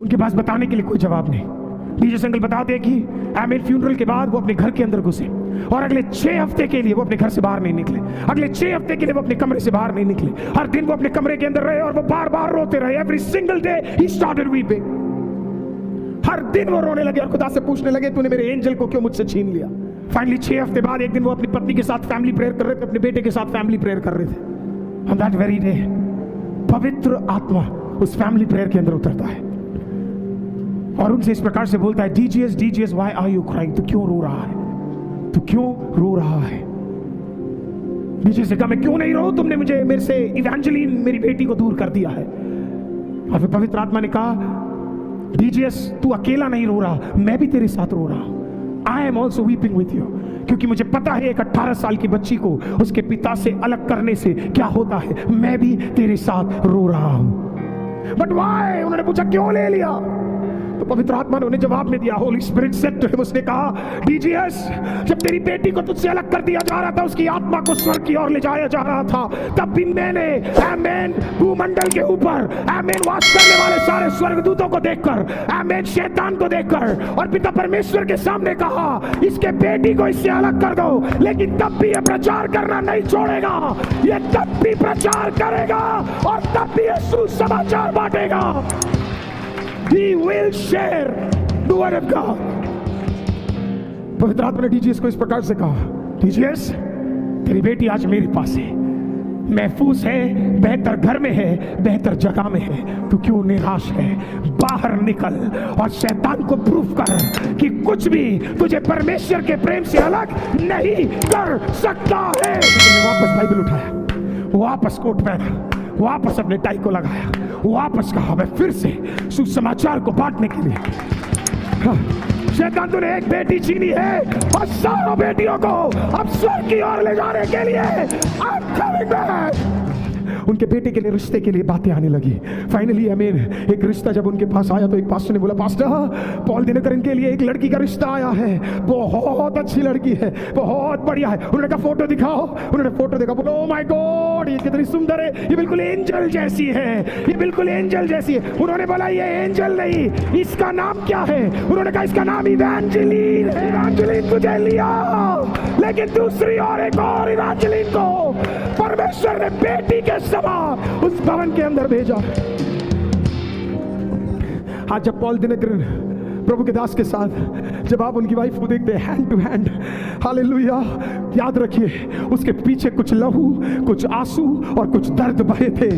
उनके पास बताने के लिए कोई जवाब नहीं। डीजे अंकल बताते हैं कि आमिर फ्यूनरल के बाद वो अपने घर के अंदर घुसे और अगले 6 हफ्ते के लिए वो अपने घर से बाहर नहीं निकले। अगले 6 हफ्ते के लिए वो अपने कमरे से बाहर नहीं निकले। हर दिन वो अपने कमरे के अंदर रहे और वो बार बार रोते रहे। Every single day he started weeping. हर दिन वो रोने लगे और खुदा से पूछने लगे, तूने मेरे एंजल को क्यों मुझसे छीन लिया। फाइनली 6 हफ्ते बाद एक दिन वो अपनी पत्नी के साथ फैमिली प्रेयर कर रहे थे, अपने बेटे के साथ फैमिली प्रेयर कर रहे थे। ऑन दैट वेरी डे पवित्र आत्मा उस फैमिली प्रेयर के अंदर उतरता है और उनसे इस प्रकार से बोलता है, DGS why are you crying. तू क्यों रो रहा है, तू क्यों रो रहा है। डीजीएस ने कहा, मैं क्यों नहीं रो, तुमने मुझे मेरे से इवेंजेलिन मेरी बेटी को दूर कर दिया है। और फिर पवित्र आत्मा ने कहा, डीजीएस तू अकेला नहीं रो रहा, मैं भी तेरे साथ रो रहा हूं। I am also weeping with you, क्योंकि मुझे पता है एक 18 साल की बच्ची को उसके पिता से अलग करने से क्या होता है। मैं भी तेरे साथ रो रहा हूं। बट व्हाई, उन्होंने पूछा क्यों ले लिया। तो पवित्र आत्मा ने उन्हें जवाब में दिया, Holy Spirit said to him, उसने कहा, डीजीएस जब तेरी बेटी को तुझसे अलग कर दिया जा रहा था, उसकी आत्मा को स्वर्ग की ओर ले जाया जा रहा था, तब भी मैंने आमेन भूमंडल के ऊपर आमेन वास करने वाले सारे स्वर्गदूतों को देखकर, आमेन शैतान को देखकर और पिता परमेश्वर के सामने कहा, इसके बेटी को इससे अलग कर दो। लेकिन तब भी ये प्रचार करना नहीं छोड़ेगा, ये तब भी प्रचार करेगा और तब भी ये सुसमाचार बांटेगा। He will share the word of God. पवित्र आत्मा ने डीजीएस को इस प्रकार से कहा, डीजीएस तेरी बेटी आज मेरे पास है, महफूज है, बेहतर घर में है, बेहतर जगह में है। तू क्यों निराश है, बाहर निकल और शैतान को प्रूफ कर कि कुछ भी तुझे परमेश्वर के प्रेम से अलग नहीं कर सकता है। वापस बाइबल उठाया, वापस कोट पहना, वापस अपने टाई को लगाया, वापस कहा, मैं फिर से सुसमाचार को बांटने के लिए। शैतान तूने एक बेटी छीनी है और सारों बेटियों को अब स्वर्ग की ओर ले जाने के लिए I'm coming back। उनके बेटे के लिए, रिश्ते के लिए बातें आने लगी। फाइनली आमीन एक रिश्ता जब उनके पास आया तो एक पास्टर ने बोला, पास्टर पॉल दिनकर के लिए एक लड़की का रिश्ता आया है, बहुत अच्छी लड़की है, बहुत बढ़िया है। उन्होंने कहा फोटो दिखाओ, उन्होंने फोटो देखा, बोलो ओ माय गॉड ये कितनी सुंदर है, ये बिल्कुल एंजल जैसी है, ये बिल्कुल एंजल जैसी है। उन्होंने बोला ये एंजल नहीं, इसका नाम क्या है। उन्होंने कहा इसका नाम इवेंजेलिन है। इवेंजेलिन तुझे लिया, लेकिन दूसरी और एक और इवेंजेलिन को परमेश्वर ने बेटी के समान उस भवन के अंदर भेजा। आज जब पॉल दिनकर प्रभु के दास के साथ जब आप उनकी वाइफ को देखते हैं हैंड टू हैंड, हालेलुया, याद रखिए उसके पीछे कुछ लहू, कुछ आंसू और कुछ दर्द बहे थे।